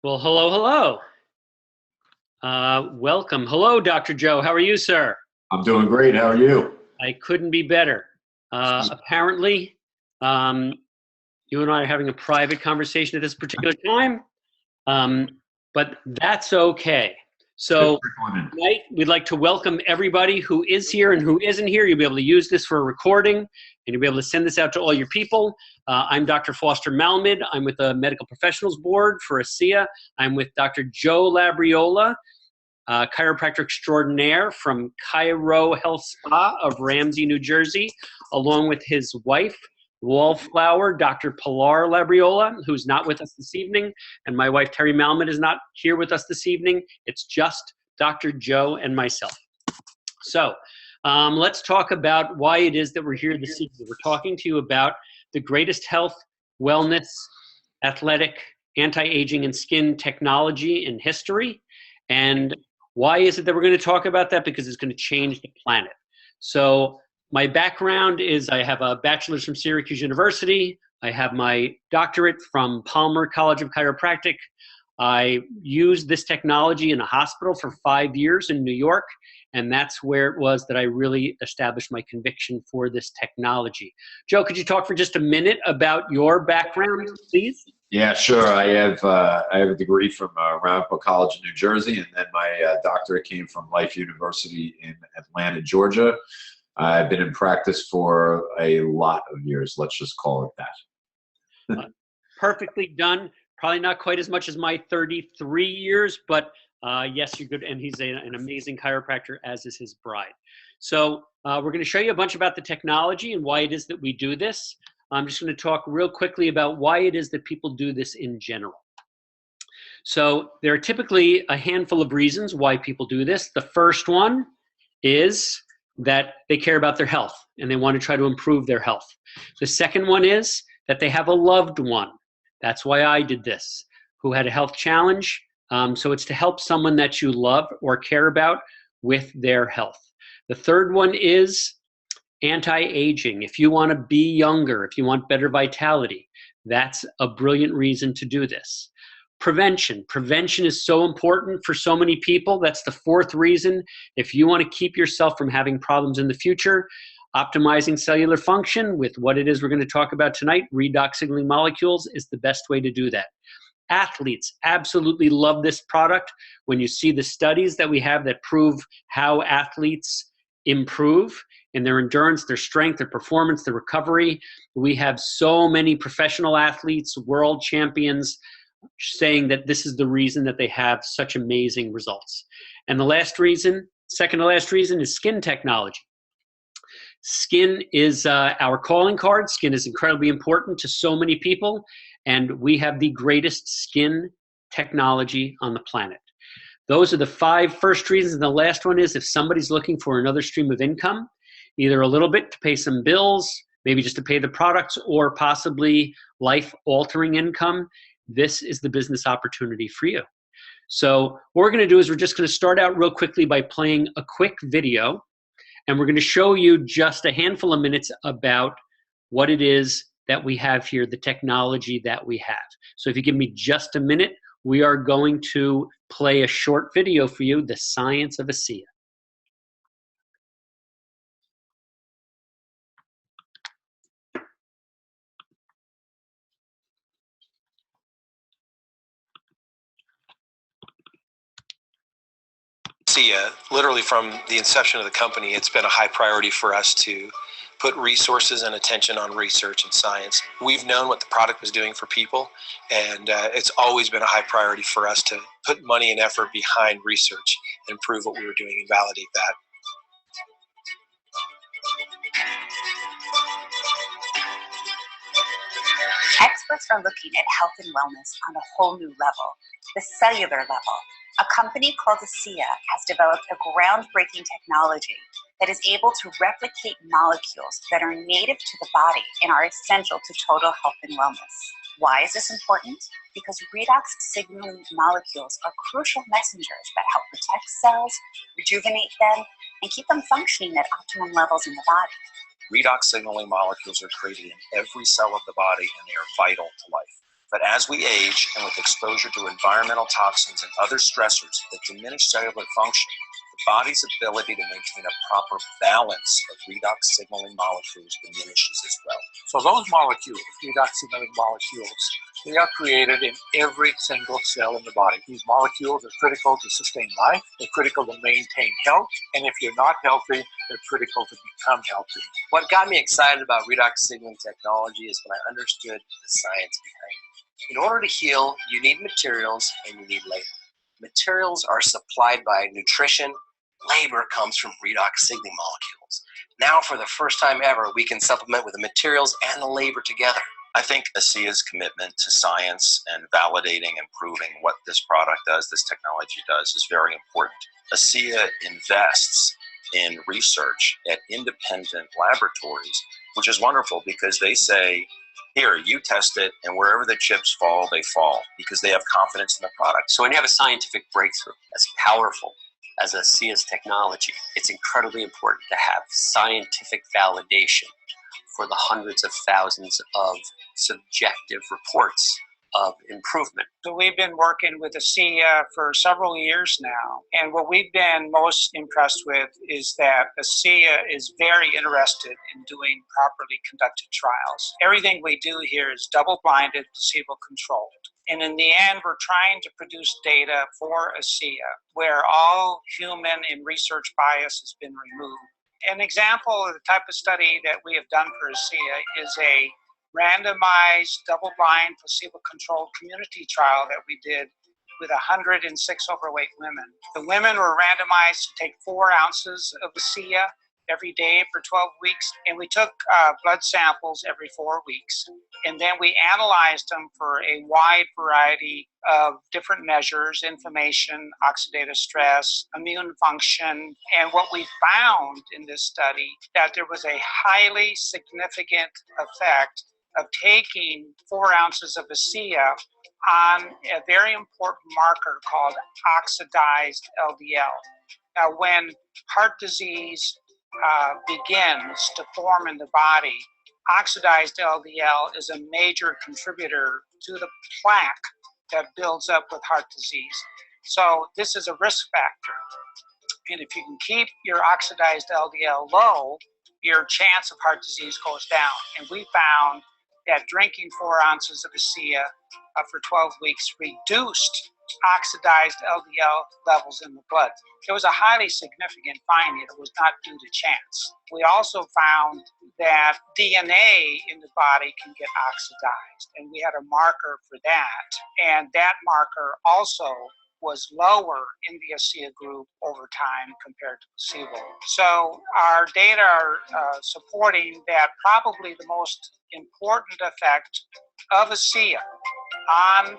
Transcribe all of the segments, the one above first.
Well, hello, hello. Welcome. Hello, Dr. Joe. How are you, sir? I'm doing great. How are you? I couldn't be better. Apparently, um, you and I are having a private conversation at this particular time, um, but that's okay. So tonight, we'd like to welcome everybody who is here and who isn't here. You'll be able to use this for a recording, and you'll be able to send this out to all your people. I'm Dr. Foster Malmed. I'm with the Medical Professionals Board for ASEA. I'm with Dr. Joe Labriola, chiropractor extraordinaire from Chiro Health Spa of Ramsey, New Jersey, along with his wife, Wallflower, Dr. Pilar Labriola, who's not with us this evening, and my wife, Terry Malmed, is not here with us this evening. It's just Dr. Joe and myself. So let's talk about why it is that we're here this evening. We're talking to you about the greatest health, wellness, athletic, anti-aging, and skin technology in history. And why is it that we're going to talk about that? Because it's going to change the planet. So my background is I have a bachelor's from Syracuse University. I have my doctorate from Palmer College of Chiropractic. I used this technology in a hospital for 5 years in New York, and that's where it was that I really established my conviction for this technology. Joe, could you talk for just a minute about your background, please? Yeah, sure. I have a degree from Ramapo College in New Jersey, and then my doctorate came from Life University in Atlanta, Georgia. I've been in practice for a lot of years. Let's just call it that. Perfectly done. Probably not quite as much as my 33 years, but yes, you're good. And he's an amazing chiropractor, as is his bride. So we're going to show you a bunch about the technology and why it is that we do this. I'm just going to talk real quickly about why it is that people do this in general. So there are typically a handful of reasons why people do this. The first one is that they care about their health and they want to try to improve their health. The second one is that they have a loved one. That's why I did this, who had a health challenge. So it's to help someone that you love or care about with their health. The third one is anti-aging. If you want to be younger, if you want better vitality, that's a brilliant reason to do this. Prevention. Prevention is so important for so many people. That's the fourth reason. If you want to keep yourself from having problems in the future, optimizing cellular function with what it is we're going to talk about tonight, redox signaling molecules, is the best way to do that. Athletes absolutely love this product. When you see the studies that we have that prove how athletes improve in their endurance, their strength, their performance, their recovery, we have so many professional athletes, world champions, saying that this is the reason that they have such amazing results. And the last reason, second to last reason, is skin technology. Skin is our calling card. Skin is incredibly important to so many people, and we have the greatest skin technology on the planet. Those are the five first reasons, and the last one is if somebody's looking for another stream of income, either a little bit to pay some bills, maybe just to pay the products, or possibly life-altering income, this is the business opportunity for you. So what we're going to do is we're just going to start out real quickly by playing a quick video, and we're going to show you just a handful of minutes about what it is that we have here, the technology that we have. So if you give me just a minute, we are going to play a short video for you, The Science of ASEA. ASEA, literally from the inception of the company, it's been a high priority for us to put resources and attention on research and science. We've known what the product was doing for people, and it's always been a high priority for us to put money and effort behind research and prove what we were doing and validate that. Experts are looking at health and wellness on a whole new level, the cellular level. A company called ASEA has developed a groundbreaking technology that is able to replicate molecules that are native to the body and are essential to total health and wellness. Why is this important? Because redox signaling molecules are crucial messengers that help protect cells, rejuvenate them, and keep them functioning at optimum levels in the body. Redox signaling molecules are created in every cell of the body, and they are vital to life. But as we age and with exposure to environmental toxins and other stressors that diminish cellular function, the body's ability to maintain a proper balance of redox signaling molecules diminishes as well. So those molecules, redox signaling molecules, they are created in every single cell in the body. These molecules are critical to sustain life, they're critical to maintain health, and if you're not healthy, they're critical to become healthy. What got me excited about redox signaling technology is when I understood the science behind it. In order to heal, you need materials and you need labor. Materials are supplied by nutrition. Labor comes from redox signaling molecules. Now, for the first time ever, we can supplement with the materials and the labor together. I think ASEA's commitment to science and validating and proving what this product does, this technology does, is very important. ASEA invests in research at independent laboratories, which is wonderful because they say, here, you test it, and wherever the chips fall, they fall, because they have confidence in the product. So when you have a scientific breakthrough as powerful as ASEA's technology, it's incredibly important to have scientific validation for the hundreds of thousands of subjective reports of improvement. So we've been working with ASEA for several years now, and what we've been most impressed with is that ASEA is very interested in doing properly conducted trials. Everything we do here is double-blinded, placebo-controlled. And in the end, we're trying to produce data for ASEA where all human and research bias has been removed. An example of the type of study that we have done for ASEA is a randomized, double-blind, placebo-controlled community trial that we did with 106 overweight women. The women were randomized to take 4 ounces of ASEA every day for 12 weeks, and we took blood samples every 4 weeks, and then we analyzed them for a wide variety of different measures: inflammation, oxidative stress, immune function. And what we found in this study, that there was a highly significant effect of taking 4 ounces of ASEA on a very important marker called oxidized LDL. Now, when heart disease begins to form in the body, oxidized LDL is a major contributor to the plaque that builds up with heart disease. So this is a risk factor. And if you can keep your oxidized LDL low, your chance of heart disease goes down. And we found that drinking 4 ounces of ASEA for 12 weeks reduced oxidized LDL levels in the blood. It was a highly significant finding. It was not due to chance. We also found that DNA in the body can get oxidized, and we had a marker for that. And that marker also was lower in the ASEA group over time compared to placebo. So our data are supporting that probably the most important effect of ASEA on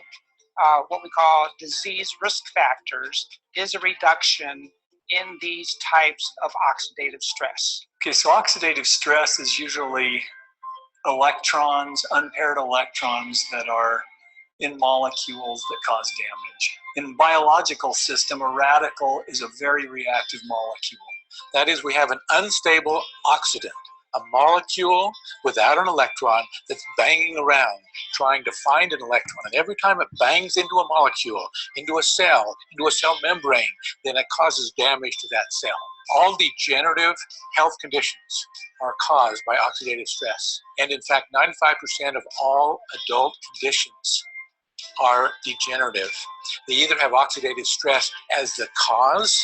what we call disease risk factors is a reduction in these types of oxidative stress. Okay, so oxidative stress is usually electrons, unpaired electrons that are in molecules that cause damage. In the biological system, a radical is a very reactive molecule. That is, we have an unstable oxidant, a molecule without an electron that's banging around trying to find an electron. And every time it bangs into a molecule, into a cell membrane, then it causes damage to that cell. All degenerative health conditions are caused by oxidative stress. And in fact, 95% of all adult conditions are degenerative. They either have oxidative stress as the cause,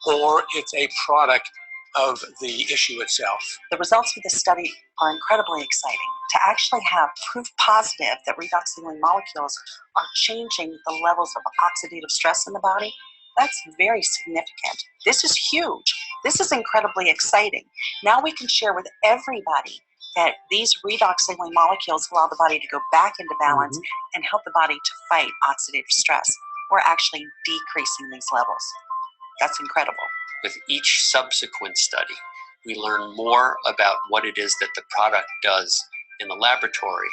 or it's a product of the issue itself. The results of this study are incredibly exciting. To actually have proof positive that redox signaling molecules are changing the levels of oxidative stress in the body, that's very significant. This is huge. This is incredibly exciting. Now we can share with everybody that these redox signaling molecules allow the body to go back into balance and help the body to fight oxidative stress. We're actually decreasing these levels. That's incredible. With each subsequent study, we learn more about what it is that the product does in the laboratory,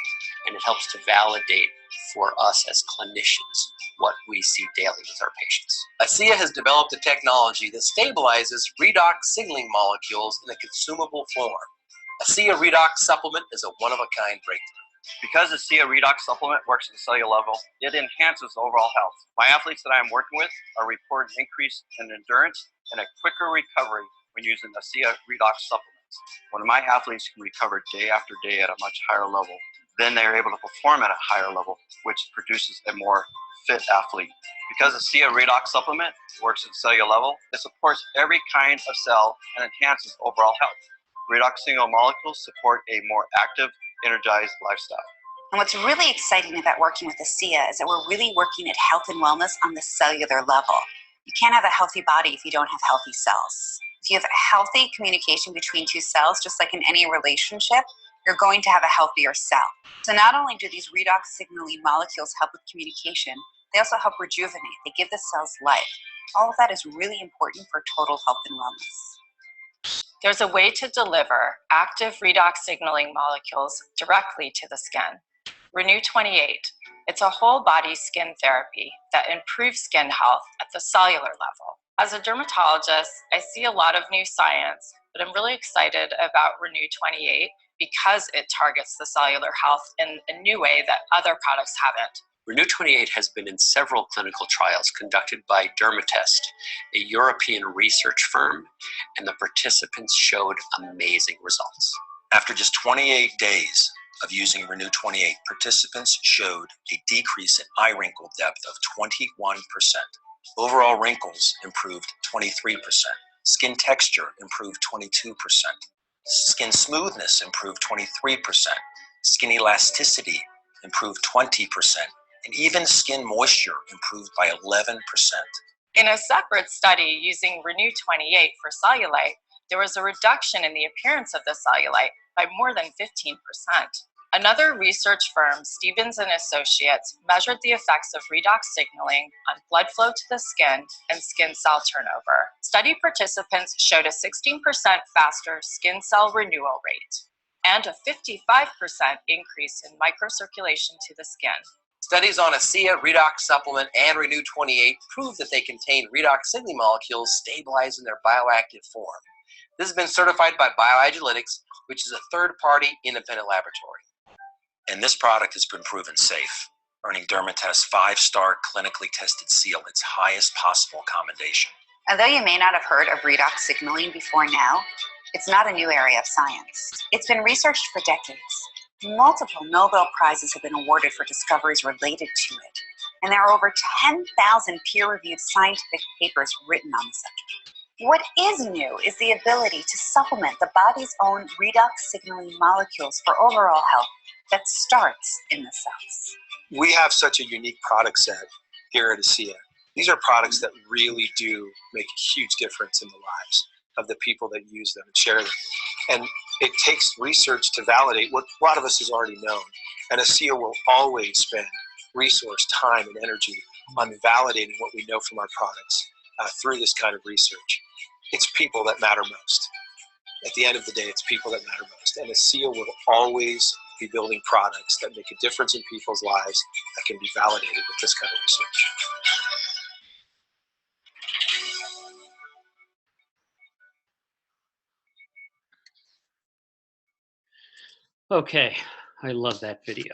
and it helps to validate for us as clinicians what we see daily with our patients. ASEA has developed a technology that stabilizes redox signaling molecules in a consumable form. ASEA Redox Supplement is a one-of-a-kind breakthrough. Because the ASEA Redox supplement works at the cellular level, it enhances overall health. My athletes that I'm working with are reporting an increase in endurance and a quicker recovery when using the ASEA Redox supplements. When my athletes can recover day after day at a much higher level, then they're able to perform at a higher level, which produces a more fit athlete. Because the ASEA Redox supplement works at the cellular level, it supports every kind of cell and enhances overall health. Redox single molecules support a more active, energized lifestyle. And what's really exciting about working with ASEA is that we're really working at health and wellness on the cellular level. You can't have a healthy body if you don't have healthy cells. If you have a healthy communication between two cells, just like in any relationship, you're going to have a healthier cell. So not only do these redox signaling molecules help with communication, they also help rejuvenate. They give the cells life. All of that is really important for total health and wellness. There's a way to deliver active redox signaling molecules directly to the skin. Renew 28. It's a whole body skin therapy that improves skin health at the cellular level. As a dermatologist, I see a lot of new science, but I'm really excited about Renew 28 because it targets the cellular health in a new way that other products haven't. Renew 28 has been in several clinical trials conducted by Dermatest, a European research firm, and the participants showed amazing results. After just 28 days of using Renew 28, participants showed a decrease in eye wrinkle depth of 21%. Overall wrinkles improved 23%. Skin texture improved 22%. Skin smoothness improved 23%. Skin elasticity improved 20%. And even skin moisture improved by 11%. In a separate study using Renew 28 for cellulite, there was a reduction in the appearance of the cellulite by more than 15%. Another research firm, Stevens and Associates, measured the effects of redox signaling on blood flow to the skin and skin cell turnover. Study participants showed a 16% faster skin cell renewal rate and a 55% increase in microcirculation to the skin. Studies on ASEA Redox supplement and Renew 28 prove that they contain redox signaling molecules stabilized in their bioactive form. This has been certified by Bioagilitics, which is a third-party independent laboratory. And this product has been proven safe, earning Dermatest's 5-star clinically tested seal, its highest possible commendation. Although you may not have heard of redox signaling before now, it's not a new area of science. It's been researched for decades. Multiple Nobel Prizes have been awarded for discoveries related to it, and there are over 10,000 peer-reviewed scientific papers written on the subject. What is new is the ability to supplement the body's own redox signaling molecules for overall health that starts in the cells. We have such a unique product set here at ASEA. These are products that really do make a huge difference in the lives of the people that use them and share them. And it takes research to validate what a lot of us has already known. And ASEA will always spend resource, time, and energy on validating what we know from our products through this kind of research. It's people that matter most. At the end of the day, it's people that matter most. And ASEA will always be building products that make a difference in people's lives that can be validated with this kind of research. Okay, I love that video.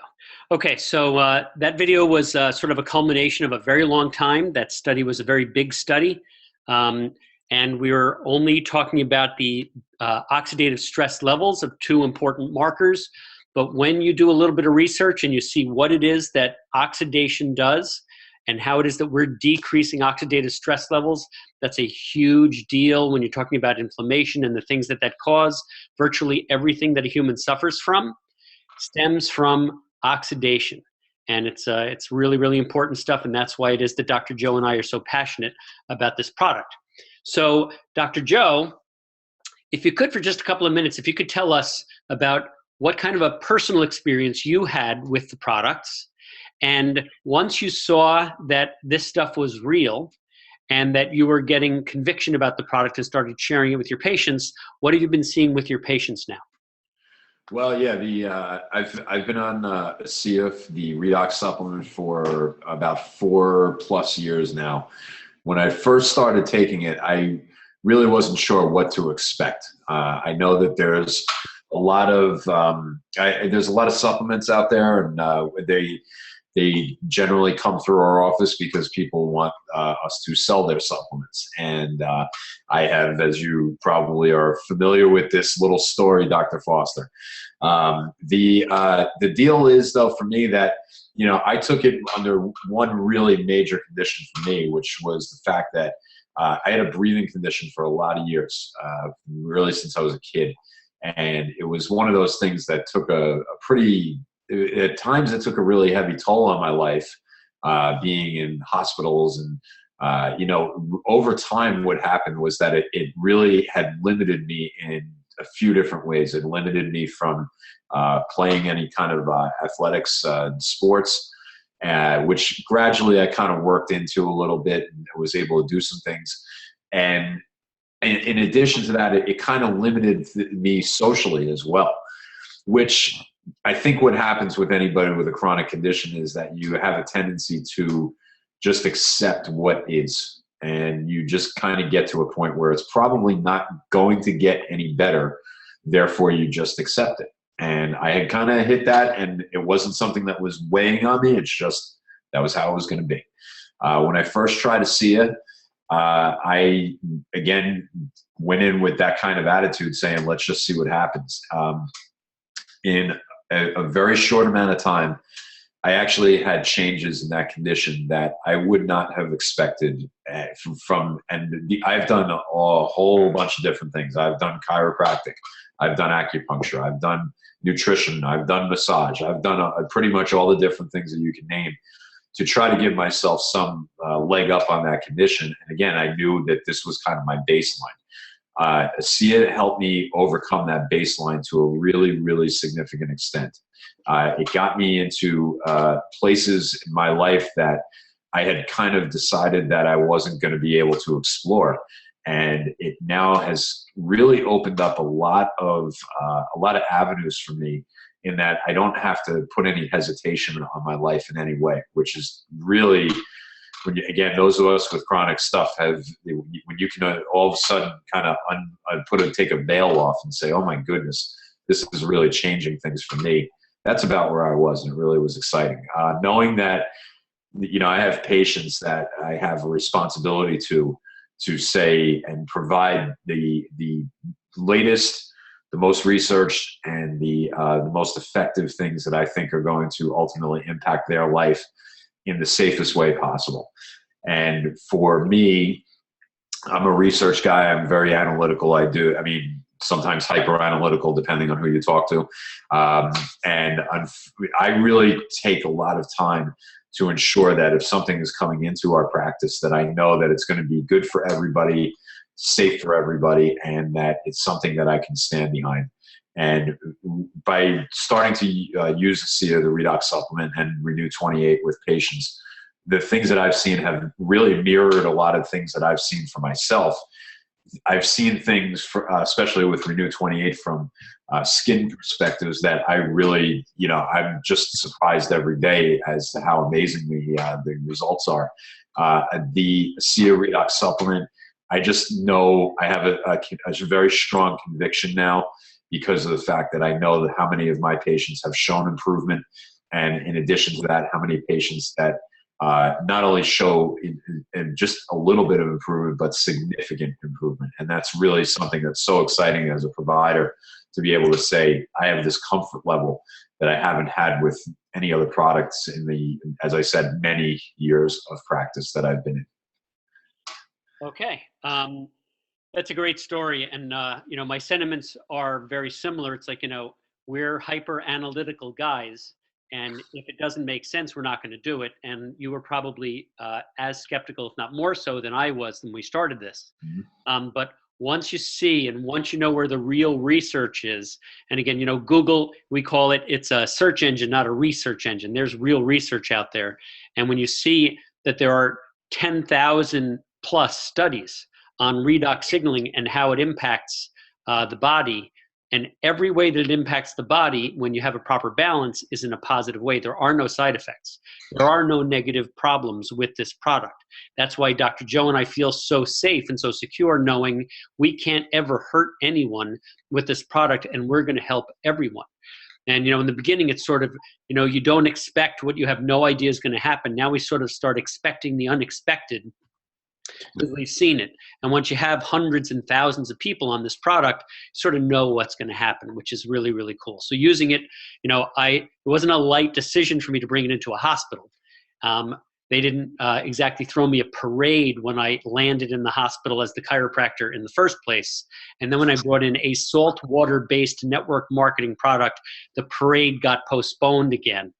Okay, so that video was sort of a culmination of a very long time. That study was a very big study. And we were only talking about the oxidative stress levels of 2 important markers. But when you do a little bit of research and you see what it is that oxidation does and how it is that we're decreasing oxidative stress levels, that's a huge deal when you're talking about inflammation and the things that cause. Virtually everything that a human suffers from stems from oxidation. And it's really, really important stuff, and that's why it is that Dr. Joe and I are so passionate about this product. So, Dr. Joe, if you could, for just a couple of minutes, if you could tell us about what kind of a personal experience you had with the products, and once you saw that this stuff was real and that you were getting conviction about the product and started sharing it with your patients, what have you been seeing with your patients now? Well, yeah, I've been on ASEA, the redox supplement, for about 4+ years now. When I first started taking it, I really wasn't sure what to expect. I know that there's a lot of there's a lot of supplements out there, and they generally come through our office because people want us to sell their supplements. And I have, as you probably are familiar with this little story, Dr. Foster. The deal is, though, for me that, you know, I took it under one really major condition for me, which was the fact that I had a breathing condition for a lot of years, really since I was a kid. And it was one of those things that took at times it took a really heavy toll on my life, being in hospitals. And, you know, over time what happened was that it really had limited me in a few different ways. It limited me from playing any kind of athletics, sports, which gradually I kind of worked into a little bit and was able to do some things. And in addition to that, it kind of limited me socially as well, which I think what happens with anybody with a chronic condition is that you have a tendency to just accept what is. And you just kind of get to a point where it's probably not going to get any better. Therefore, you just accept it. And I had kind of hit that, and it wasn't something that was weighing on me. It's just that was how it was going to be. When I first tried ASEA, I, again, went in with that kind of attitude saying, let's just see what happens. In a very short amount of time, I actually had changes in that condition that I would not have expected I've done a whole bunch of different things. I've done chiropractic. I've done acupuncture. I've done nutrition. I've done massage. I've done pretty much all the different things that you can name to try to give myself some leg up on that condition. And again, I knew that this was kind of my baseline. ASEA helped me overcome that baseline to a really, really significant extent. It got me into places in my life that I had kind of decided that I wasn't going to be able to explore. And it now has really opened up a lot of avenues for me, in that I don't have to put any hesitation on my life in any way, which is really, again, those of us with chronic stuff when you can all of a sudden kind of take a veil off and say, oh my goodness, this is really changing things for me. That's about where I was, and it really was exciting. Knowing that, you know, I have patients that I have a responsibility to say and provide the latest, the most researched, and the most effective things that I think are going to ultimately impact their life in the safest way possible. And for me, I'm a research guy. I'm very analytical. Sometimes hyper analytical, depending on who you talk to. And I really take a lot of time to ensure that if something is coming into our practice, that I know that it's going to be good for everybody, safe for everybody, and that it's something that I can stand behind. And by starting to use ASEA, the redox supplement, and Renew 28 with patients, the things that I've seen have really mirrored a lot of things that I've seen for myself. I've seen things, especially with Renew 28, from skin perspectives that I really, you know, I'm just surprised every day as to how amazing the results are. The ASEA redox supplement, I just know I have a very strong conviction now, because of the fact that I know that how many of my patients have shown improvement. And in addition to that, how many patients that not only show in just a little bit of improvement, but significant improvement. And that's really something that's so exciting as a provider, to be able to say, I have this comfort level that I haven't had with any other products in as I said, many years of practice that I've been in. Okay. That's a great story. And, you know, my sentiments are very similar. It's like, you know, we're hyper analytical guys, and if it doesn't make sense, we're not going to do it. And you were probably as skeptical, if not more so, than I was when we started this. Mm-hmm. But once you see, and once you know where the real research is, and again, you know, Google, we call it's a search engine, not a research engine. There's real research out there. And when you see that there are 10,000 plus studies on redox signaling and how it impacts the body, And every way that it impacts the body when you have a proper balance is in a positive way. There are no side effects. There are no negative problems with this product. That's why Dr. Joe and I feel so safe and so secure knowing we can't ever hurt anyone with this product, and we're going to help everyone. And, in the beginning, it's sort of, you don't expect what you have no idea is going to happen. Now we sort of start expecting the unexpected because we've seen it. And once you have hundreds and thousands of people on this product, you sort of know what's going to happen, which is really, really cool. So using it, it wasn't a light decision for me to bring it into a hospital. They didn't exactly throw me a parade when I landed in the hospital as the chiropractor in the first place. And then when I brought in a salt water-based network marketing product, the parade got postponed again.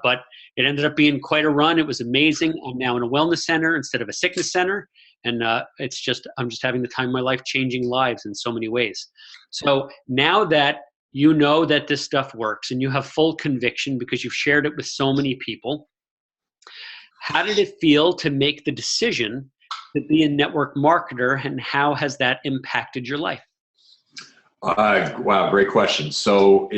But it ended up being quite a run. It was amazing. I'm now in a wellness center instead of a sickness center. And I'm just having the time of my life changing lives in so many ways. So now that you know that this stuff works and you have full conviction because you've shared it with so many people, how did it feel to make the decision to be a network marketer, and how has that impacted your life? Wow, great question. So,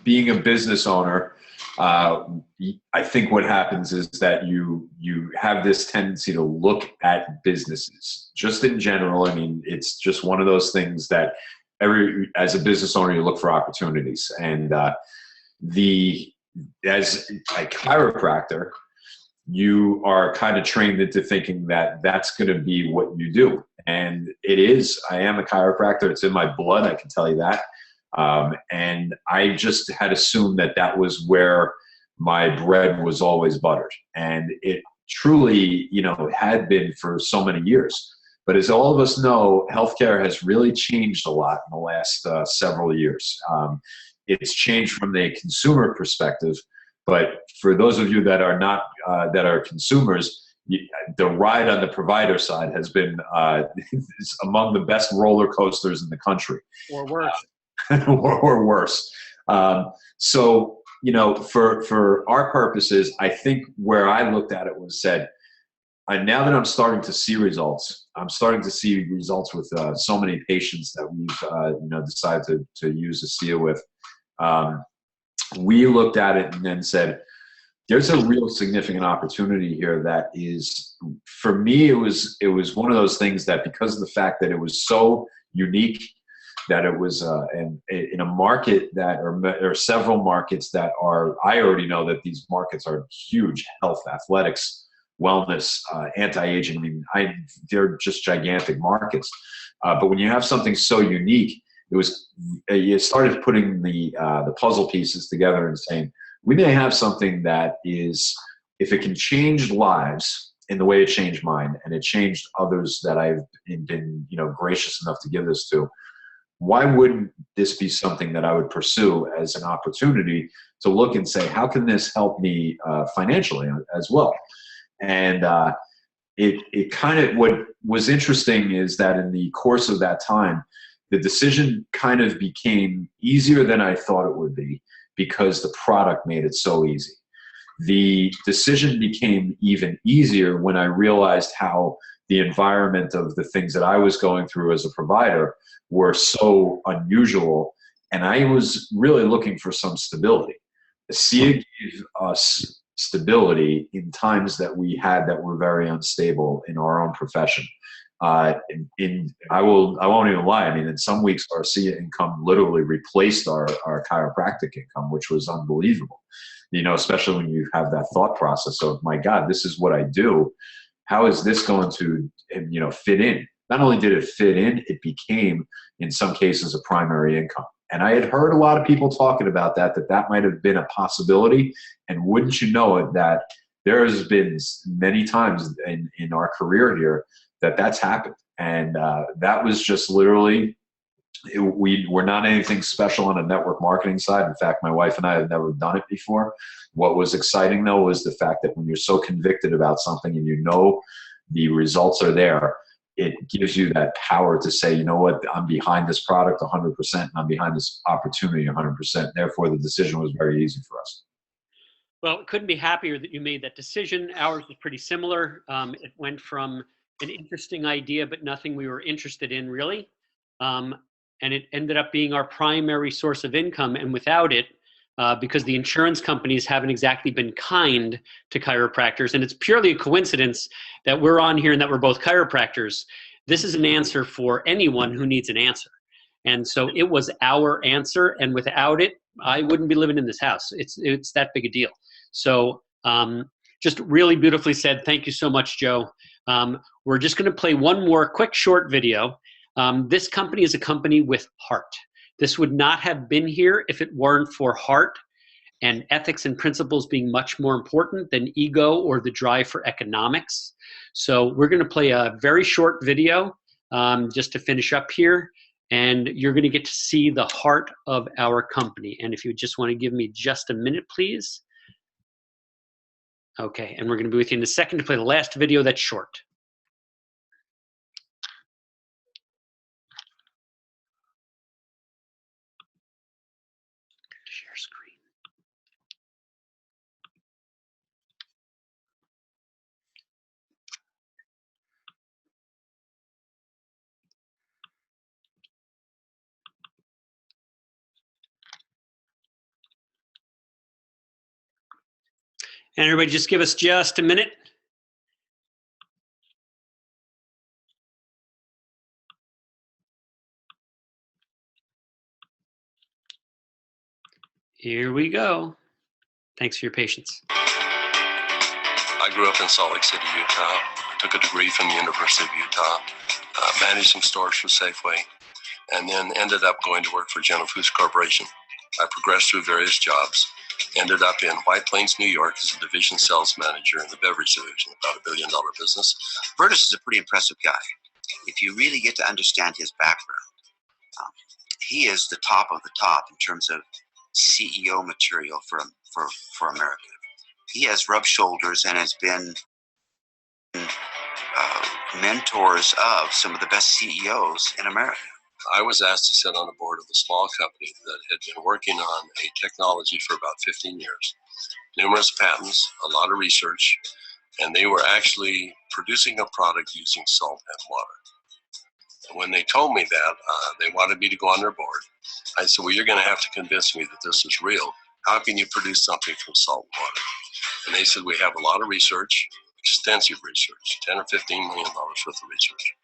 being a business owner, I think what happens is that you have this tendency to look at businesses just in general. I mean, it's just one of those things that as a business owner, you look for opportunities. And as a chiropractor, you are kind of trained into thinking that that's going to be what you do. And it is. I am a chiropractor. It's in my blood. I can tell you that. And I just had assumed that was where my bread was always buttered. And it truly, had been for so many years. But as all of us know, healthcare has really changed a lot in the last several years. It's changed from the consumer perspective. But for those of you that are not, that are consumers, the ride on the provider side has been among the best roller coasters in the country. Or worse. Or worse. So, for our purposes, I think where I looked at it was said, now that I'm starting to see results, with so many patients that we've, decided to use ASEA with. We looked at it and then said, there's a real significant opportunity here that is, for me, it was one of those things that because of the fact that it was so unique, that it was in a market that or several markets that are, I already know that these markets are huge: health, athletics, wellness, anti-aging. I mean, they're just gigantic markets. But when you have something so unique, you started putting the puzzle pieces together and saying, we may have something that is, if it can change lives in the way it changed mine, and it changed others that I've been, gracious enough to give this to, why wouldn't this be something that I would pursue as an opportunity to look and say, how can this help me financially as well? And it kind of, what was interesting is that in the course of that time, the decision kind of became easier than I thought it would be because the product made it so easy. The decision became even easier when I realized how the environment of the things that I was going through as a provider were so unusual, and I was really looking for some stability. ASEA gave us stability in times that we had that were very unstable in our own profession. I won't even lie. I mean, in some weeks, our ASEA income literally replaced our chiropractic income, which was unbelievable. Especially when you have that thought process of, my God, this is what I do. How is this going to, fit in? Not only did it fit in, it became, in some cases, a primary income. And I had heard a lot of people talking about that might have been a possibility. And wouldn't you know it, that there has been many times in our career here that's happened. And that was just literally, we're not anything special on a network marketing side. In fact, my wife and I have never done it before. What was exciting, though, was the fact that when you're so convicted about something and the results are there, it gives you that power to say, you know what, I'm behind this product 100%, and I'm behind this opportunity 100%. Therefore, the decision was very easy for us. Well, couldn't be happier that you made that decision. Ours was pretty similar. It went from an interesting idea, but nothing we were interested in, really, and it ended up being our primary source of income. And without it, because the insurance companies haven't exactly been kind to chiropractors, and it's purely a coincidence that we're on here and that we're both chiropractors. This is an answer for anyone who needs an answer. And so it was our answer, and without it, I wouldn't be living in this house. It's that big a deal. So just really beautifully said. Thank you so much, Joe. We're just going to play one more quick short video. This company is a company with heart. This would not have been here if it weren't for heart and ethics and principles being much more important than ego or the drive for economics. So we're going to play a very short video just to finish up here. And you're going to get to see the heart of our company. And if you just want to give me just a minute, please. Okay, and we're going to be with you in a second to play the last video that's short. Share screen. And everybody just give us just a minute. Here we go. Thanks for your patience. I grew up in Salt Lake City, Utah. Took a degree from the University of Utah, managed some stores for Safeway, and then ended up going to work for General Foods Corporation. I progressed through various jobs, ended up in White Plains, New York as a division sales manager in the beverage division, about $1 billion business. Bertus is a pretty impressive guy. If you really get to understand his background, he is the top of the top in terms of CEO material for America. He has rubbed shoulders and has been mentors of some of the best CEOs in America. I was asked to sit on the board of a small company that had been working on a technology for about 15 years. Numerous patents, a lot of research, and they were actually producing a product using salt and water. And when they told me that, they wanted me to go on their board. I said, well, you're going to have to convince me that this is real. How can you produce something from salt and water? And they said, we have a lot of research, extensive research, $10 or $15 million worth of research.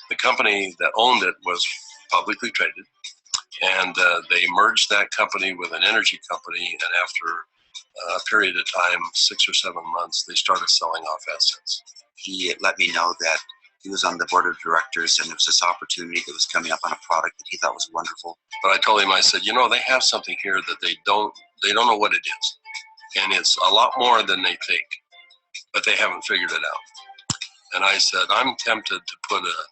The company that owned it was publicly traded, and they merged that company with an energy company, and after a period of time, 6 or 7 months, they started selling off assets. He let me know that he was on the board of directors and there was this opportunity that was coming up on a product that he thought was wonderful. But I told him, I said, you know, they have something here that they don't know what it is. And it's a lot more than they think, but they haven't figured it out. And I said, I'm tempted to put a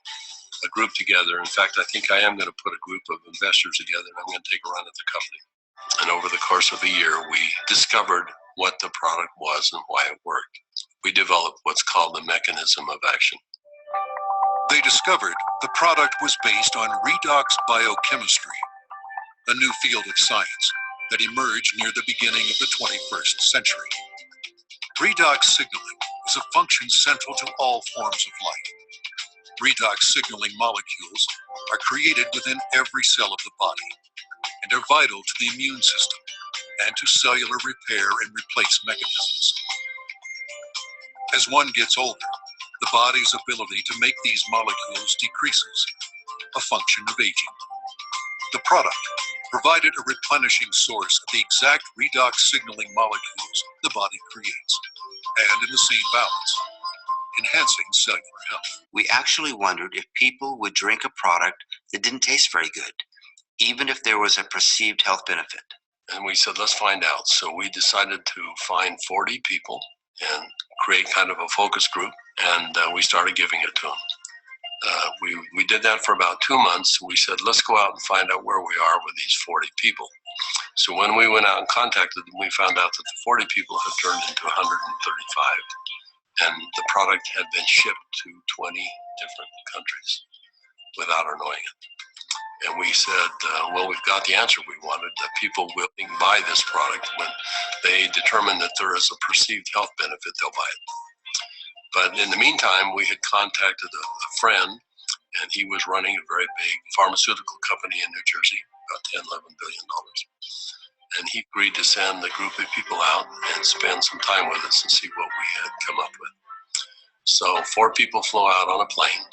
group together. In fact, I think I am going to put a group of investors together, and I'm going to take a run at the company. And over the course of a year, we discovered what the product was and why it worked. We developed what's called the mechanism of action. They discovered the product was based on redox biochemistry, a new field of science that emerged near the beginning of the 21st century. Redox signaling is a function central to all forms of life. Redox signaling molecules are created within every cell of the body and are vital to the immune system and to cellular repair and replace mechanisms. As one gets older, the body's ability to make these molecules decreases, a function of aging. The product provided a replenishing source of the exact redox signaling molecules the body creates, and in the same balance, enhancing cellular health. We actually wondered if people would drink a product that didn't taste very good, even if there was a perceived health benefit. And we said, let's find out. So we decided to find 40 people and create kind of a focus group, and we started giving it to them. We did that for about 2 months. We said, let's go out and find out where we are with these 40 people. So when we went out and contacted them, we found out that the 40 people had turned into 135, and the product had been shipped to 20 different countries without our knowing it. And we said, well, we've got the answer we wanted, that people will buy this product. When they determine that there is a perceived health benefit, they'll buy it. But in the meantime, we had contacted a friend and he was running a very big pharmaceutical company in New Jersey, about $10, $11 billion. And he agreed to send a group of people out and spend some time with us and see what we had come up with. So 4 people flew out on a plane,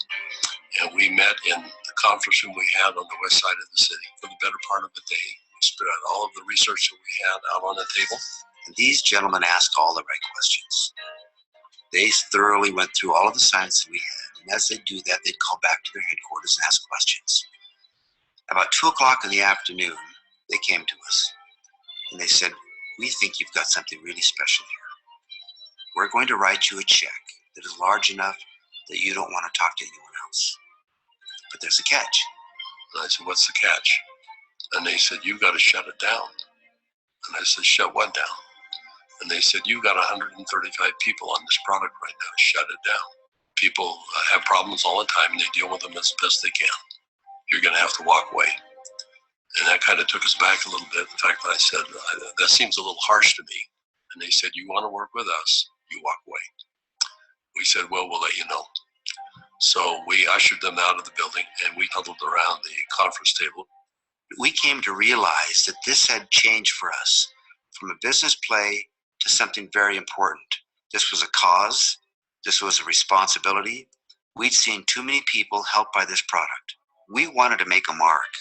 and we met in the conference room we had on the west side of the city for the better part of the day. We spread out all of the research that we had out on the table. And these gentlemen asked all the right questions. They thoroughly went through all of the science that we had, and as they do that, they'd call back to their headquarters and ask questions. About 2 o'clock in the afternoon, they came to us, and they said, "We think you've got something really special here. We're going to write you a check that is large enough that you don't want to talk to anyone else. But there's a catch." And I said, "What's the catch?" And they said, "You've got to shut it down." And I said, "Shut what down?" And they said, "You've got 135 people on this product right now. Shut it down. People have problems all the time, and they deal with them as best they can. You're going to have to walk away." And that kind of took us back a little bit. In fact, I said, "That seems a little harsh to me." And they said, "You want to work with us, you walk away." We said, "Well, we'll let you know." So we ushered them out of the building, and we huddled around the conference table. We came to realize that this had changed for us from a business play to something very important. This was a cause. This was a responsibility. We'd seen too many people helped by this product. We wanted to make a mark.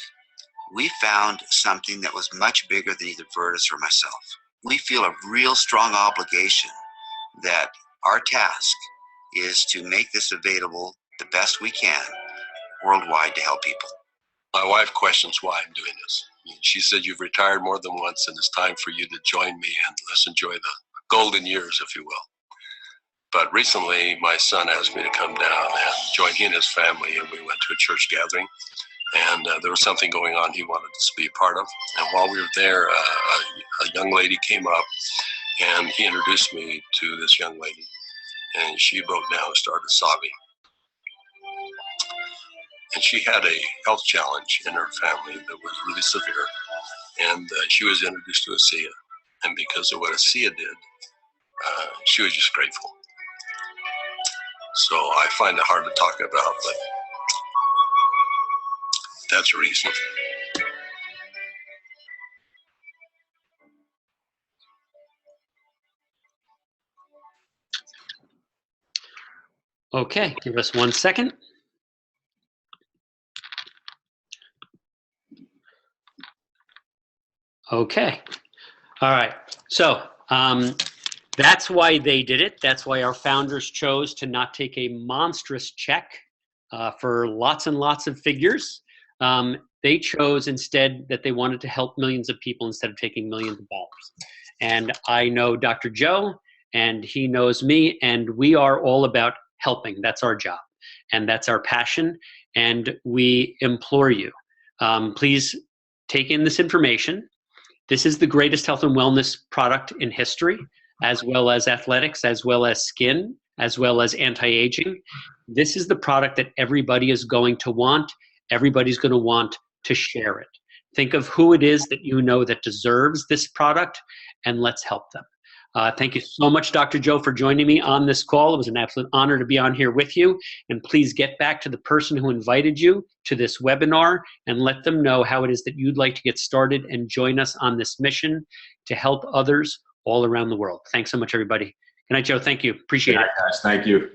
We found something that was much bigger than either Vertus or myself. We feel a real strong obligation that our task is to make this available the best we can worldwide to help people. My wife questions why I'm doing this. She said, "You've retired more than once, and it's time for you to join me, and let's enjoy the golden years, if you will." But recently, my son asked me to come down and join he and his family, and we went to a church gathering. And there was something going on he wanted us to be a part of. And while we were there, a young lady came up, and he introduced me to this young lady. And she broke down and started sobbing. And she had a health challenge in her family that was really severe. And she was introduced to ASEA. And because of what ASEA did, she was just grateful. So I find it hard to talk about, but that's a reason. Okay, give us 1 second. Okay. All right. So that's why they did it. That's why our founders chose to not take a monstrous check for lots and lots of figures. They chose instead that they wanted to help millions of people instead of taking millions of dollars. And I know Dr. Joe, and he knows me, and we are all about helping. That's our job, and that's our passion. And we implore you, please take in this information. This is the greatest health and wellness product in history, as well as athletics, as well as skin, as well as anti-aging. This is the product that everybody is going to want. Everybody's going to want to share it. Think of who it is that you know that deserves this product, and let's help them. Thank you so much, Dr. Joe, for joining me on this call. It was an absolute honor to be on here with you. And please get back to the person who invited you to this webinar and let them know how it is that you'd like to get started and join us on this mission to help others all around the world. Thanks so much, everybody. Good night, Joe. Thank you. Appreciate it. Guys. Thank you.